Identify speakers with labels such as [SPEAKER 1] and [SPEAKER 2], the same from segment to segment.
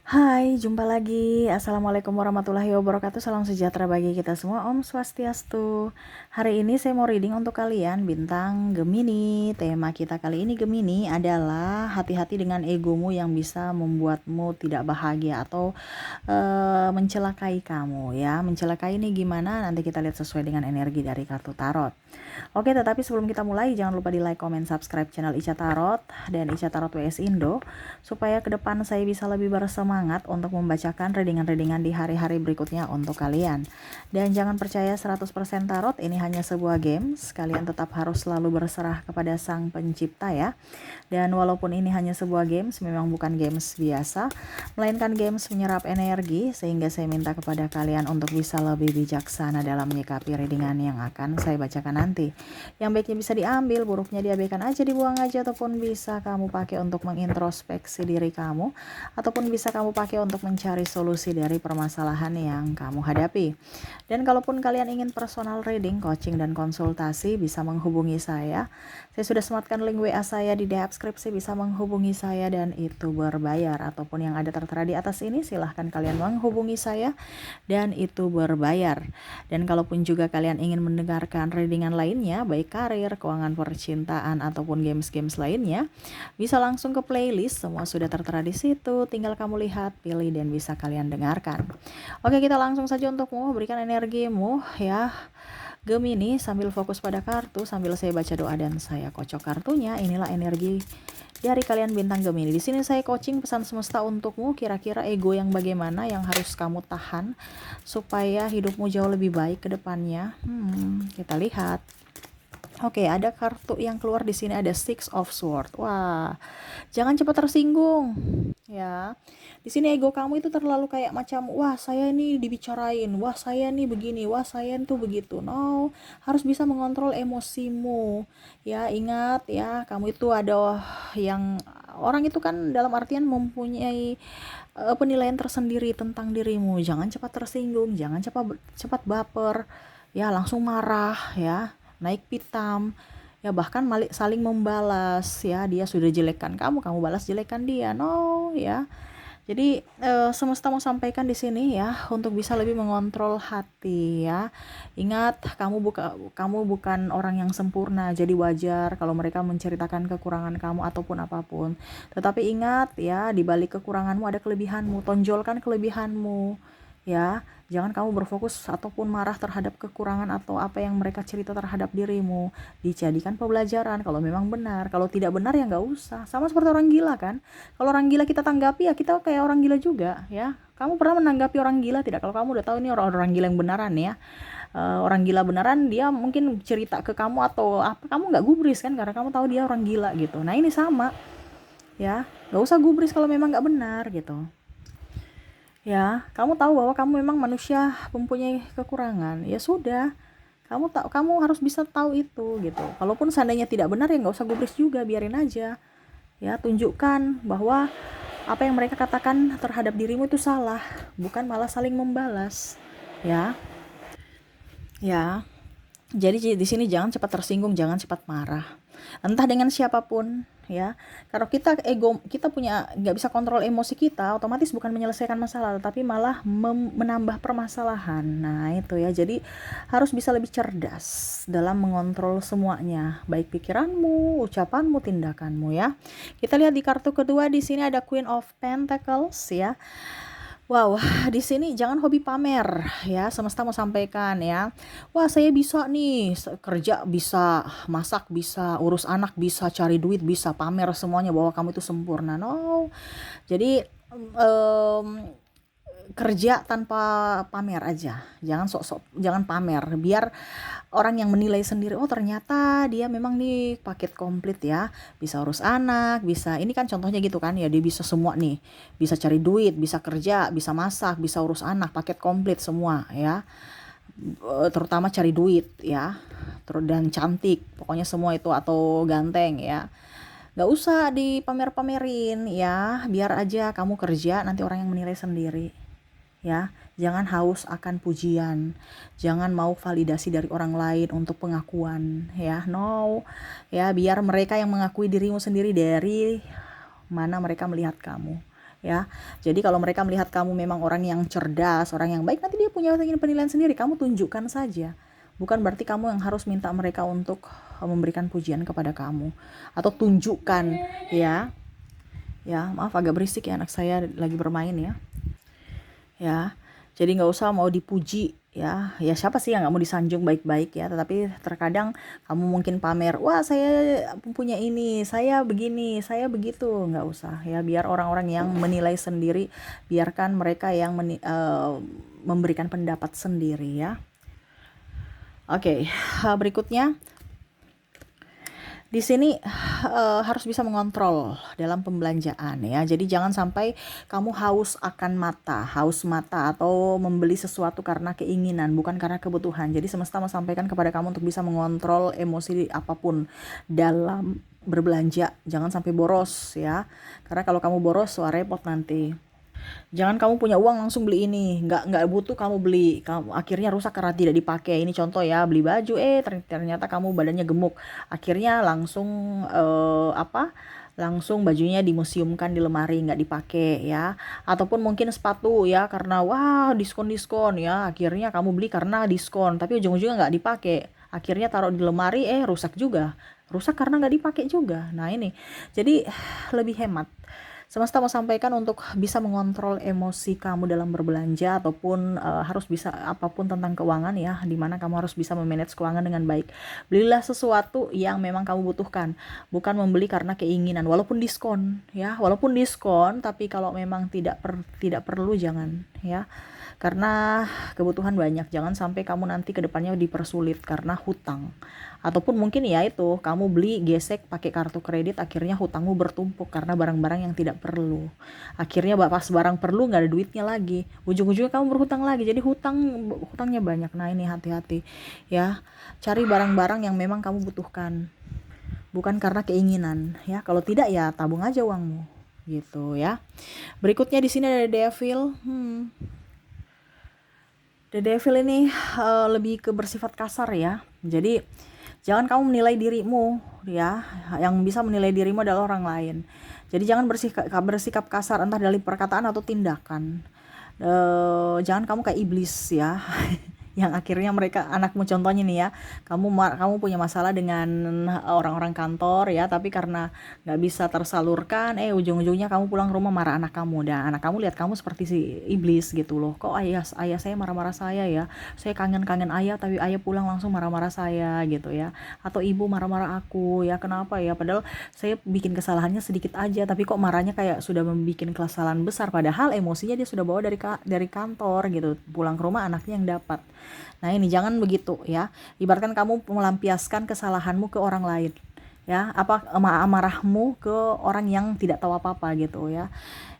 [SPEAKER 1] Hai, jumpa lagi. Assalamualaikum warahmatullahi wabarakatuh. Salam sejahtera bagi kita semua. Om Swastiastu. Hari ini saya mau reading untuk kalian bintang Gemini. Tema kita kali ini Gemini adalah hati-hati dengan egomu yang bisa membuatmu tidak bahagia atau mencelakai kamu ya. Mencelakai ini gimana? Nanti kita lihat sesuai dengan energi dari kartu tarot. Oke, tetapi sebelum kita mulai jangan lupa di like, comment, subscribe channel Ica Tarot dan Ica Tarot WS Indo supaya ke depan saya bisa lebih bersemangat untuk membacakan readingan-readingan di hari-hari berikutnya untuk kalian. Dan jangan percaya 100% tarot, ini hanya sebuah games. Kalian tetap harus selalu berserah kepada Sang Pencipta ya. Dan walaupun ini hanya sebuah games, memang bukan games biasa, melainkan games menyerap energi, sehingga saya minta kepada kalian untuk bisa lebih bijaksana dalam menyikapi readingan yang akan saya bacakan nanti. Yang baiknya bisa diambil, buruknya diabaikan aja, dibuang aja, ataupun bisa kamu pakai untuk mengintrospeksi diri kamu, ataupun bisa kamu pakai untuk mencari solusi dari permasalahan yang kamu hadapi. Dan kalaupun kalian ingin personal reading, coaching, dan konsultasi, bisa menghubungi saya. Saya sudah sematkan link WA saya di deskripsi, bisa menghubungi saya dan itu berbayar. Ataupun yang ada tertera di atas ini, silahkan kalian menghubungi saya dan itu berbayar. Dan kalaupun juga kalian ingin mendengarkan readingan lainnya, baik karir, keuangan, percintaan, ataupun games-games lainnya, bisa langsung ke playlist, semua sudah tertera di situ. Tinggal kamu lihat, pilih, dan bisa kalian dengarkan. Oke, kita langsung saja untukmu, berikan energimu ya Gemini, sambil fokus pada kartu, sambil saya baca doa dan saya kocok kartunya. Inilah energi dari kalian bintang Gemini. Di sini saya coaching pesan semesta untukmu, kira-kira ego yang bagaimana yang harus kamu tahan supaya hidupmu jauh lebih baik ke depannya. Kita lihat. Oke, ada kartu yang keluar di sini, ada Six of Swords. Wah, jangan cepat tersinggung ya. Di sini ego kamu itu terlalu kayak macam, wah saya ini dibicarain, wah saya ini begini, wah saya itu begitu. No, harus bisa mengontrol emosimu ya. Ingat ya, kamu itu ada yang orang itu kan dalam artian mempunyai penilaian tersendiri tentang dirimu. Jangan cepat tersinggung, jangan cepat baper ya, langsung marah ya, naik pitam ya, bahkan saling membalas ya. Dia sudah jelekkan kamu, kamu balas jelekkan dia. No ya. Jadi semesta mau sampaikan di sini ya, untuk bisa lebih mengontrol hati ya. Ingat, kamu bukan orang yang sempurna, jadi wajar kalau mereka menceritakan kekurangan kamu ataupun apapun. Tetapi ingat ya, di balik kekuranganmu ada kelebihanmu, tonjolkan kelebihanmu ya. Jangan kamu berfokus ataupun marah terhadap kekurangan atau apa yang mereka cerita terhadap dirimu. Dijadikan pembelajaran kalau memang benar. Kalau tidak benar ya nggak usah. Sama seperti orang gila kan. Kalau orang gila kita tanggapi ya kita kayak orang gila juga ya. Kamu pernah menanggapi orang gila tidak? Kalau kamu udah tahu ini orang gila yang beneran ya. Orang gila beneran, dia mungkin cerita ke kamu atau apa, kamu nggak gubris kan, karena kamu tahu dia orang gila gitu. Nah ini sama ya, nggak usah gubris kalau memang nggak benar gitu ya. Kamu tahu bahwa kamu memang manusia mempunyai kekurangan, ya sudah, kamu harus bisa tahu itu gitu. Kalaupun seandainya tidak benar ya nggak usah gubris juga, biarin aja ya. Tunjukkan bahwa apa yang mereka katakan terhadap dirimu itu salah, bukan malah saling membalas ya. Jadi di sini jangan cepat tersinggung, jangan cepat marah, entah dengan siapapun ya. Kalau kita kita punya nggak bisa kontrol emosi kita, otomatis bukan menyelesaikan masalah, tapi malah menambah permasalahan. Nah itu ya, jadi harus bisa lebih cerdas dalam mengontrol semuanya, baik pikiranmu, ucapanmu, tindakanmu ya. Kita lihat di kartu kedua, di sini ada Queen of Pentacles ya. Wow, di sini jangan hobi pamer ya. Semesta mau sampaikan ya. Wah, saya bisa nih, kerja bisa, masak bisa, urus anak bisa, cari duit bisa, pamer semuanya bahwa kamu itu sempurna. No. Jadi kerja tanpa pamer aja. Jangan sok-sok, jangan pamer. Biar orang yang menilai sendiri, oh ternyata dia memang nih paket komplit ya. Bisa urus anak, bisa, ini kan contohnya gitu kan ya, dia bisa semua nih. Bisa cari duit, bisa kerja, bisa masak, bisa urus anak, paket komplit semua ya. Terutama cari duit ya. Dan cantik, pokoknya semua itu, atau ganteng ya. Gak usah dipamer-pamerin ya, biar aja kamu kerja, nanti orang yang menilai sendiri ya. Jangan haus akan pujian, jangan mau validasi dari orang lain untuk pengakuan ya. No ya, biar mereka yang mengakui dirimu sendiri dari mana mereka melihat kamu ya. Jadi kalau mereka melihat kamu memang orang yang cerdas, orang yang baik, nanti dia punya penilaian sendiri. Kamu tunjukkan saja. Bukan berarti kamu yang harus minta mereka untuk memberikan pujian kepada kamu atau tunjukkan, ya. Ya, maaf agak berisik ya, anak saya lagi bermain ya. Ya. Jadi nggak usah mau dipuji, ya. Ya siapa sih yang nggak mau disanjung baik-baik ya, tetapi terkadang kamu mungkin pamer, wah saya punya ini, saya begini, saya begitu. Nggak usah ya, biar orang-orang yang menilai sendiri, biarkan mereka yang memberikan pendapat sendiri ya. Oke, berikutnya di sini harus bisa mengontrol dalam pembelanjaan ya. Jadi jangan sampai kamu haus mata atau membeli sesuatu karena keinginan, bukan karena kebutuhan. Jadi semesta mau sampaikan kepada kamu untuk bisa mengontrol emosi apapun dalam berbelanja. Jangan sampai boros ya. Karena kalau kamu boros, wah repot nanti. Jangan kamu punya uang langsung beli ini, nggak butuh kamu beli, kamu akhirnya rusak karena tidak dipakai. Ini contoh ya, beli baju, ternyata kamu badannya gemuk, akhirnya langsung langsung bajunya dimuseumkan di lemari, nggak dipakai ya. Ataupun mungkin sepatu ya, karena wah diskon ya, akhirnya kamu beli karena diskon, tapi ujung-ujungnya nggak dipakai, akhirnya taruh di lemari, rusak karena nggak dipakai juga. Nah ini, jadi lebih hemat. Semesta mau sampaikan untuk bisa mengontrol emosi kamu dalam berbelanja, ataupun harus bisa apapun tentang keuangan ya, dimana kamu harus bisa memanage keuangan dengan baik. Belilah sesuatu yang memang kamu butuhkan, bukan membeli karena keinginan, walaupun diskon ya, tapi kalau memang tidak perlu, jangan ya. Karena kebutuhan banyak, jangan sampai kamu nanti kedepannya dipersulit karena hutang. Ataupun mungkin ya itu, kamu beli gesek pakai kartu kredit, akhirnya hutangmu bertumpuk karena barang-barang yang tidak perlu. Akhirnya pas barang perlu nggak ada duitnya lagi, ujung-ujungnya kamu berhutang lagi, jadi hutangnya banyak. Nah ini hati-hati ya, cari barang-barang yang memang kamu butuhkan, bukan karena keinginan ya. Kalau tidak ya tabung aja uangmu gitu ya. Berikutnya di sini ada devil. The devil ini lebih ke bersifat kasar ya. Jadi jangan kamu menilai dirimu ya. Yang bisa menilai dirimu adalah orang lain. Jadi jangan bersikap kasar entah dari perkataan atau tindakan. Jangan kamu kayak iblis ya. Yang akhirnya mereka, anakmu contohnya nih ya, kamu punya masalah dengan orang-orang kantor ya, tapi karena nggak bisa tersalurkan, ujung-ujungnya kamu pulang rumah marah anak kamu, dan anak kamu lihat kamu seperti si iblis gitu loh. Kok ayah saya marah-marah saya ya, saya kangen ayah, tapi ayah pulang langsung marah-marah saya gitu ya. Atau ibu marah-marah aku ya, kenapa ya, padahal saya bikin kesalahannya sedikit aja, tapi kok marahnya kayak sudah membuat kesalahan besar, padahal emosinya dia sudah bawa dari kantor gitu, pulang ke rumah anaknya yang dapat. Nah ini jangan begitu ya. Ibaratkan kamu melampiaskan kesalahanmu ke orang lain ya, amarahmu ke orang yang tidak tahu apa-apa gitu ya.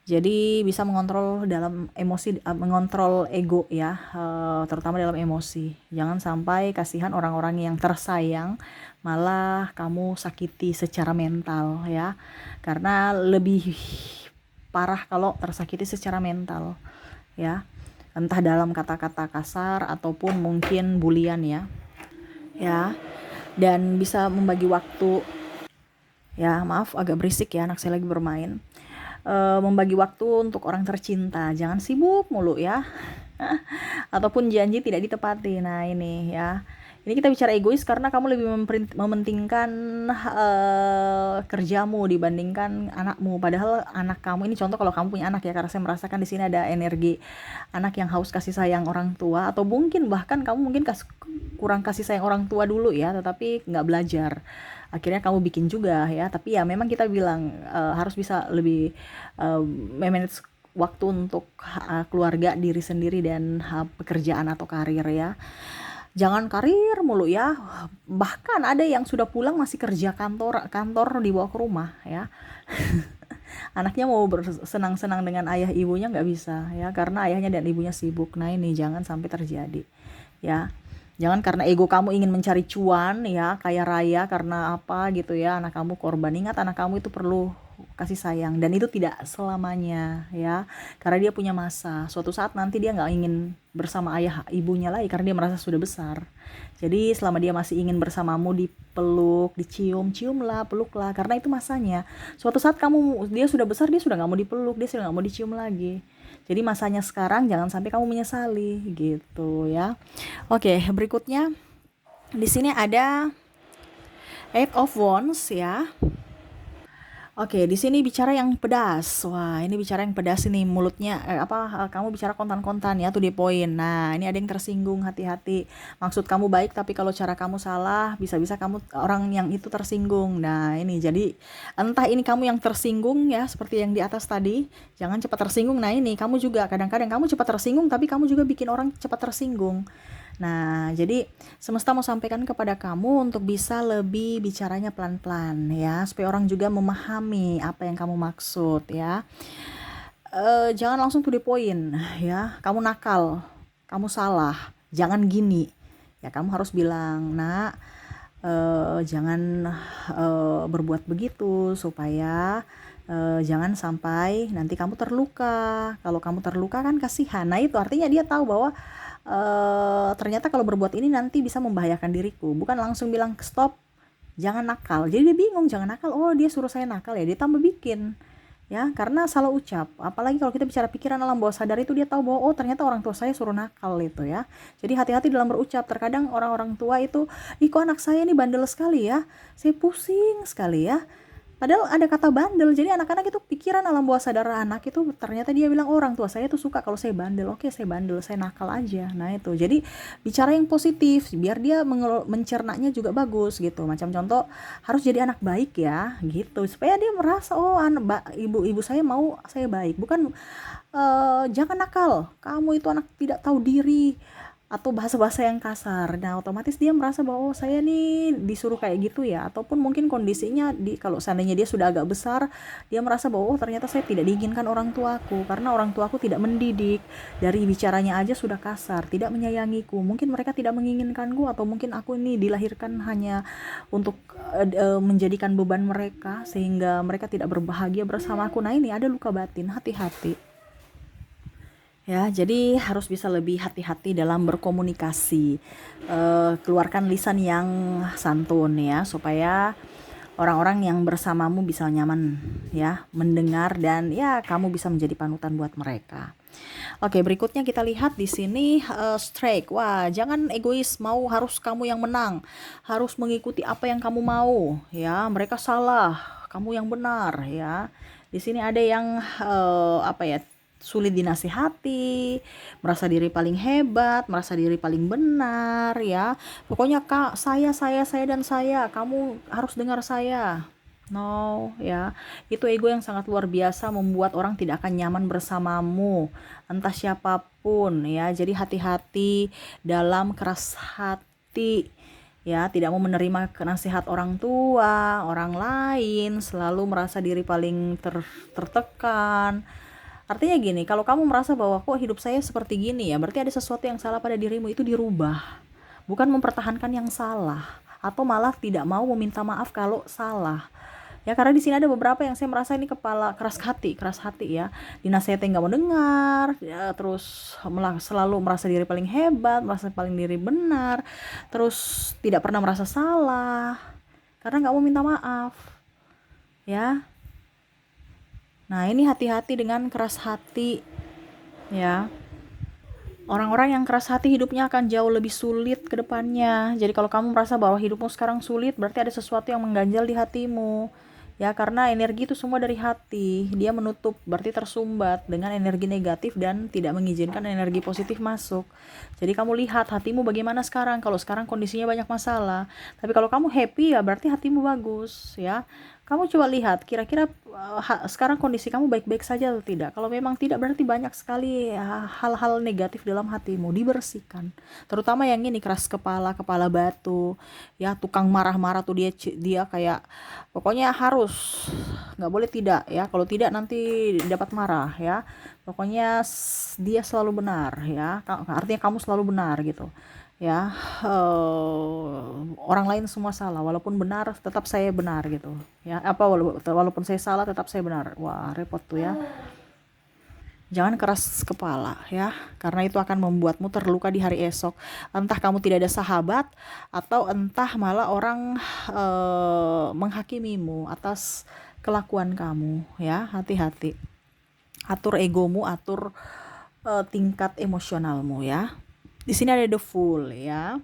[SPEAKER 1] Jadi bisa mengontrol dalam emosi, mengontrol ego ya, terutama dalam emosi. Jangan sampai kasihan orang-orang yang tersayang, malah kamu sakiti secara mental ya. Karena lebih parah kalau tersakiti secara mental ya, entah dalam kata-kata kasar ataupun mungkin bulian ya. Dan bisa membagi waktu ya, maaf agak berisik ya, anak saya lagi bermain. Membagi waktu untuk orang tercinta, jangan sibuk mulu ya. Ataupun janji tidak ditepati. Nah ini ya, ini kita bicara egois karena kamu lebih mementingkan kerjamu dibandingkan anakmu. Padahal anak kamu ini, contoh kalau kamu punya anak ya, karena saya merasakan di sini ada energi anak yang haus kasih sayang orang tua, atau mungkin bahkan kamu kurang kasih sayang orang tua dulu ya, tetapi nggak belajar. Akhirnya kamu bikin juga ya, tapi ya memang kita bilang harus bisa lebih manage waktu untuk keluarga, diri sendiri, dan pekerjaan atau karir ya. Jangan karir mulu ya. Bahkan ada yang sudah pulang masih kerja kantor dibawa ke rumah ya. Anaknya mau bersenang-senang dengan ayah ibunya nggak bisa ya, karena ayahnya dan ibunya sibuk. Nah ini jangan sampai terjadi ya. Jangan karena ego kamu ingin mencari cuan ya, kaya raya karena apa gitu ya, anak kamu korban. Ingat, anak kamu itu perlu kasih sayang, dan itu tidak selamanya ya, karena dia punya masa. Suatu saat nanti dia nggak ingin bersama ayah ibunya lagi karena dia merasa sudah besar. Jadi selama dia masih ingin bersamamu, dipeluk, dicium, ciumlah, peluklah, karena itu masanya. Suatu saat dia sudah besar, dia sudah nggak mau dipeluk, dia sudah nggak mau dicium lagi. Jadi masanya sekarang, jangan sampai kamu menyesali gitu ya. Oke, berikutnya di sini ada Eight of Wands ya. Oke, di sini bicara yang pedas. Wah, ini bicara yang pedas ini, mulutnya kamu bicara kontan-kontan ya, to the point. Nah, ini ada yang tersinggung, hati-hati. Maksud kamu baik, tapi kalau cara kamu salah, bisa-bisa kamu orang yang itu tersinggung. Nah, ini jadi entah ini kamu yang tersinggung ya, seperti yang di atas tadi, jangan cepat tersinggung. Nah, ini kamu juga kadang-kadang kamu cepat tersinggung, tapi kamu juga bikin orang cepat tersinggung. Nah, jadi semesta mau sampaikan kepada kamu untuk bisa lebih bicaranya pelan-pelan ya, supaya orang juga memahami apa yang kamu maksud ya. Jangan langsung to the point ya. Kamu nakal, kamu salah, jangan gini. Ya kamu harus bilang, "Nak, jangan berbuat begitu supaya jangan sampai nanti kamu terluka. Kalau kamu terluka kan kasihan." Nah, itu artinya dia tahu bahwa ternyata kalau berbuat ini nanti bisa membahayakan diriku. Bukan langsung bilang stop, jangan nakal. Jadi dia bingung, jangan nakal. Oh, dia suruh saya nakal ya, dia tambah bikin ya, karena salah ucap. Apalagi kalau kita bicara pikiran alam bawah sadar, itu dia tahu bahwa oh ternyata orang tua saya suruh nakal itu ya. Jadi hati-hati dalam berucap. Terkadang orang-orang tua itu, ih kok anak saya ini bandel sekali ya, saya pusing sekali ya. Padahal ada kata bandel. Jadi anak-anak itu pikiran alam bawah sadar anak itu, ternyata dia bilang, oh, orang tua saya tuh suka kalau saya bandel. Oke, saya bandel, saya nakal aja. Nah itu, jadi bicara yang positif biar dia mencernanya juga bagus gitu. Macam contoh, harus jadi anak baik ya gitu, supaya dia merasa oh ibu saya mau saya baik. Bukan jangan nakal, kamu itu anak tidak tahu diri, atau bahasa-bahasa yang kasar. Nah, otomatis dia merasa bahwa oh, saya nih disuruh kayak gitu ya. Ataupun mungkin kondisinya kalau seandainya dia sudah agak besar, dia merasa bahwa oh ternyata saya tidak diinginkan orang tuaku karena orang tuaku tidak mendidik. Dari bicaranya aja sudah kasar, tidak menyayangiku. Mungkin mereka tidak menginginkanku, atau mungkin aku ini dilahirkan hanya untuk menjadikan beban mereka sehingga mereka tidak berbahagia bersamaku. Nah, ini ada luka batin, hati-hati. Ya, jadi harus bisa lebih hati-hati dalam berkomunikasi. Keluarkan lisan yang santun ya, supaya orang-orang yang bersamamu bisa nyaman ya, mendengar, dan ya kamu bisa menjadi panutan buat mereka. Oke, berikutnya kita lihat di sini strike. Wah, jangan egois, mau harus kamu yang menang, harus mengikuti apa yang kamu mau ya. Mereka salah, kamu yang benar ya. Di sini ada yang sulit dinasihati, merasa diri paling hebat, merasa diri paling benar ya. Pokoknya Kak, saya dan saya, kamu harus dengar saya. No ya, itu ego yang sangat luar biasa, membuat orang tidak akan nyaman bersamamu, entah siapapun ya. Jadi hati-hati dalam keras hati ya, tidak mau menerima nasihat orang tua, orang lain, selalu merasa diri paling tertekan. Artinya gini, kalau kamu merasa bahwa kok hidup saya seperti gini ya, berarti ada sesuatu yang salah pada dirimu, itu dirubah. Bukan mempertahankan yang salah, atau malah tidak mau meminta maaf kalau salah. Ya, karena di sini ada beberapa yang saya merasa ini kepala keras hati ya. Dinasihati nggak mau dengar, ya, terus selalu merasa diri paling hebat, merasa paling diri benar, terus tidak pernah merasa salah, karena nggak mau minta maaf. Ya, nah ini hati-hati dengan keras hati ya. Orang-orang yang keras hati hidupnya akan jauh lebih sulit ke depannya. Jadi kalau kamu merasa bahwa hidupmu sekarang sulit, berarti ada sesuatu yang mengganjal di hatimu. Ya, karena energi itu semua dari hati. Dia menutup, berarti tersumbat dengan energi negatif dan tidak mengizinkan energi positif masuk. Jadi kamu lihat hatimu bagaimana sekarang. Kalau sekarang kondisinya banyak masalah, tapi kalau kamu happy ya berarti hatimu bagus ya. Kamu coba lihat kira-kira sekarang kondisi kamu baik-baik saja atau tidak. Kalau memang tidak, berarti banyak sekali hal-hal negatif dalam hatimu, dibersihkan. Terutama yang ini, keras kepala, kepala batu ya, tukang marah-marah tuh, dia kayak pokoknya harus, nggak boleh tidak ya. Kalau tidak nanti dapat marah ya. Pokoknya dia selalu benar ya, artinya kamu selalu benar gitu. ya. Orang lain semua salah, walaupun benar tetap saya benar gitu ya, walaupun saya salah tetap saya benar. Wah, repot tuh ya. Jangan keras kepala ya, karena itu akan membuatmu terluka di hari esok. Entah kamu tidak ada sahabat, atau entah malah orang menghakimimu atas kelakuan kamu ya. Hati-hati, atur egomu, atur tingkat emosionalmu ya. Di sini ada the fool ya.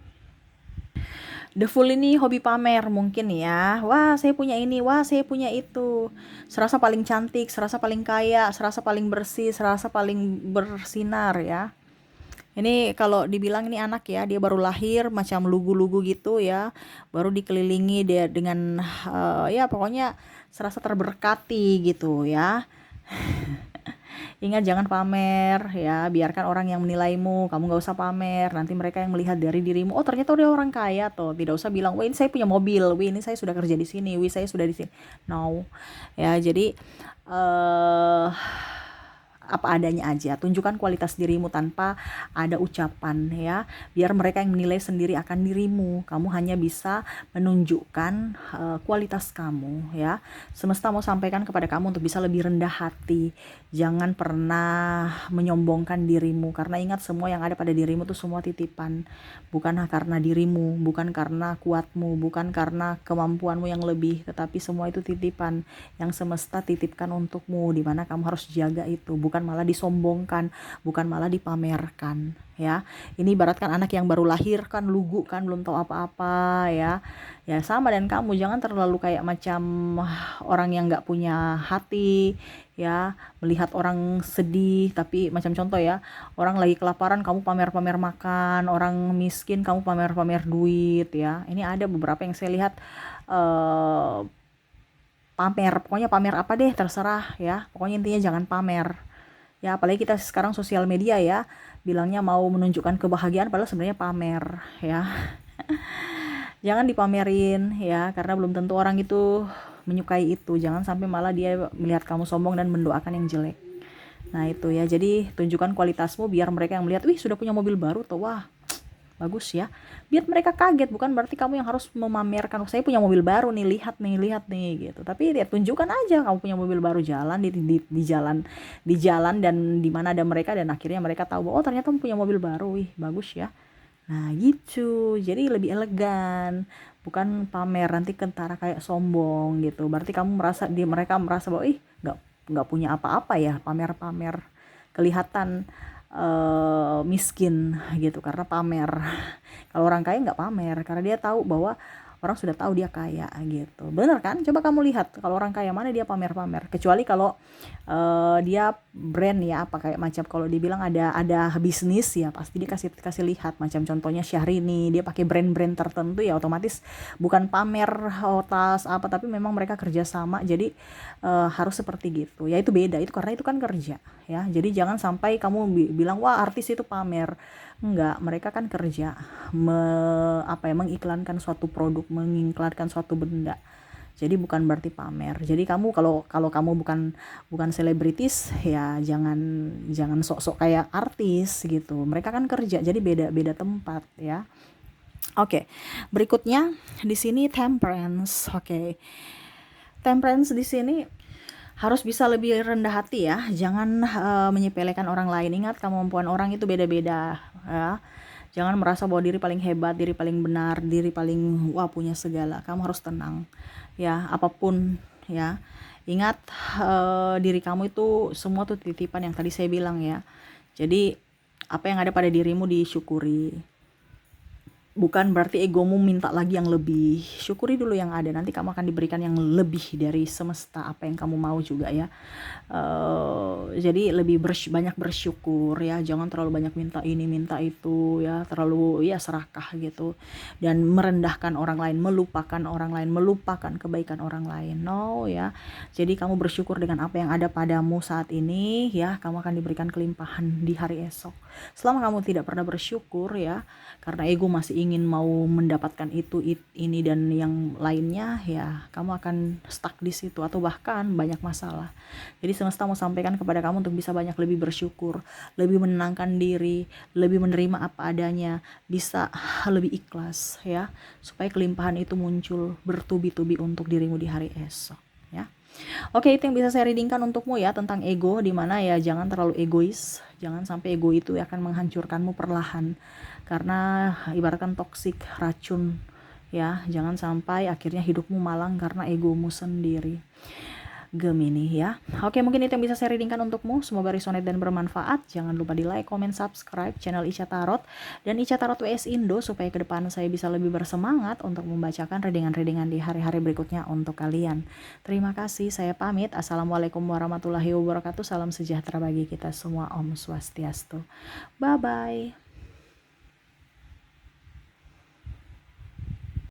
[SPEAKER 1] The Fool ini hobi pamer mungkin ya. Wah, saya punya ini, wah, saya punya itu. Serasa paling cantik, serasa paling kaya, serasa paling bersih, serasa paling bersinar ya. Ini kalau dibilang ini anak ya, dia baru lahir macam lugu-lugu gitu ya. Baru dikelilingi dia dengan ya pokoknya serasa terberkati gitu ya. Ingat, jangan pamer ya, biarkan orang yang menilaimu, kamu gak usah pamer. Nanti mereka yang melihat dari dirimu, oh ternyata udah orang kaya toh. Tidak usah bilang, wah ini saya punya mobil, wah ini saya sudah kerja di sini, wih saya sudah di sini. No ya, jadi eh apa adanya aja, tunjukkan kualitas dirimu tanpa ada ucapan ya, biar mereka yang menilai sendiri akan dirimu. Kamu hanya bisa menunjukkan kualitas kamu ya. Semesta mau sampaikan kepada kamu untuk bisa lebih rendah hati. Jangan pernah menyombongkan dirimu, karena ingat, semua yang ada pada dirimu itu semua titipan, bukan karena dirimu, bukan karena kuatmu, bukan karena kemampuanmu yang lebih, tetapi semua itu titipan yang semesta titipkan untukmu, dimana kamu harus jaga itu, bukan malah disombongkan, bukan malah dipamerkan ya. Ini ibaratkan anak yang baru lahir kan, lugu kan, belum tahu apa-apa ya. Ya sama, dan kamu jangan terlalu kayak macam orang yang nggak punya hati ya, melihat orang sedih. Tapi macam contoh ya, orang lagi kelaparan kamu pamer-pamer makan, orang miskin kamu pamer-pamer duit ya. Ini ada beberapa yang saya lihat pamer, pokoknya pamer apa deh terserah ya, pokoknya intinya jangan pamer ya. Apalagi kita sekarang sosial media ya, bilangnya mau menunjukkan kebahagiaan padahal sebenarnya pamer ya. Jangan dipamerin ya, karena belum tentu orang itu menyukai itu. Jangan sampai malah dia melihat kamu sombong dan mendoakan yang jelek. Nah itu ya, jadi tunjukkan kualitasmu biar mereka yang melihat, wih sudah punya mobil baru tuh, wah bagus ya, biar mereka kaget. Bukan berarti kamu yang harus memamerkan, saya punya mobil baru nih, lihat nih gitu. Tapi ya tunjukkan aja kamu punya mobil baru, jalan di jalan dan di mana ada mereka, dan akhirnya mereka tahu bahwa oh ternyata kamu punya mobil baru, wih bagus ya. Nah gitu, jadi lebih elegan, bukan pamer nanti kentara kayak sombong gitu. Berarti kamu merasa, mereka merasa bahwa ih nggak punya apa-apa ya, pamer-pamer, kelihatan miskin gitu karena pamer. Kalau orang kaya nggak pamer, karena dia tahu bahwa orang sudah tahu dia kaya gitu. Bener kan? Coba kamu lihat, kalau orang kaya mana dia pamer-pamer, kecuali kalau dia brand ya, apa kayak macam kalau dibilang ada bisnis ya, pasti dia kasih lihat. Macam contohnya Syahrini, dia pakai brand-brand tertentu ya, otomatis bukan pamer tas apa, tapi memang mereka kerja sama, jadi harus seperti gitu ya. Itu beda, itu karena itu kan kerja ya. Jadi jangan sampai kamu bilang wah artis itu pamer. Enggak, mereka kan kerja mengiklankan suatu produk, mengiklankan suatu benda. Jadi bukan berarti pamer. Jadi kamu kalau kamu bukan selebritis ya, jangan sok-sok kayak artis gitu. Mereka kan kerja, jadi beda tempat ya. Oke. Berikutnya di sini temperance. Oke. Temperance di sini harus bisa lebih rendah hati ya, jangan menyepelekan orang lain. Ingat, kemampuan orang itu beda-beda ya. Jangan merasa bahwa diri paling hebat, diri paling benar, diri paling wah punya segala. Kamu harus tenang ya, apapun ya. Ingat, diri kamu itu semua tuh titipan yang tadi saya bilang ya. Jadi apa yang ada pada dirimu disyukuri. Bukan berarti egomu minta lagi yang lebih. Syukuri dulu yang ada, nanti kamu akan diberikan yang lebih dari semesta, apa yang kamu mau juga ya. Jadi lebih banyak bersyukur ya, jangan terlalu banyak minta ini minta itu ya, terlalu ya serakah gitu, dan merendahkan orang lain, melupakan orang lain, melupakan kebaikan orang lain. No ya. Jadi kamu bersyukur dengan apa yang ada padamu saat ini ya, kamu akan diberikan kelimpahan di hari esok. Selama kamu tidak pernah bersyukur ya, karena ego masih ingin mau mendapatkan ini dan yang lainnya, ya kamu akan stuck di situ atau bahkan banyak masalah. Jadi semesta mau sampaikan kepada kamu untuk bisa banyak lebih bersyukur, lebih menenangkan diri, lebih menerima apa adanya, bisa lebih ikhlas ya, supaya kelimpahan itu muncul bertubi-tubi untuk dirimu di hari esok ya. Oke, itu yang bisa saya readingkan untukmu ya, tentang ego, dimana ya jangan terlalu egois, jangan sampai ego itu akan menghancurkanmu perlahan, karena ibaratkan toksik, racun ya, jangan sampai akhirnya hidupmu malang karena egomu sendiri. Gemini ya. Oke, mungkin itu yang bisa saya readingkan untukmu. Semoga resonate dan bermanfaat. Jangan lupa di like, comment, subscribe channel Ica Tarot dan Ica Tarot WS Indo supaya ke depan saya bisa lebih bersemangat untuk membacakan readingan-readingan di hari-hari berikutnya untuk kalian. Terima kasih, saya pamit. Assalamualaikum warahmatullahi wabarakatuh. Salam sejahtera bagi kita semua. Om Swastiastu. Bye-bye.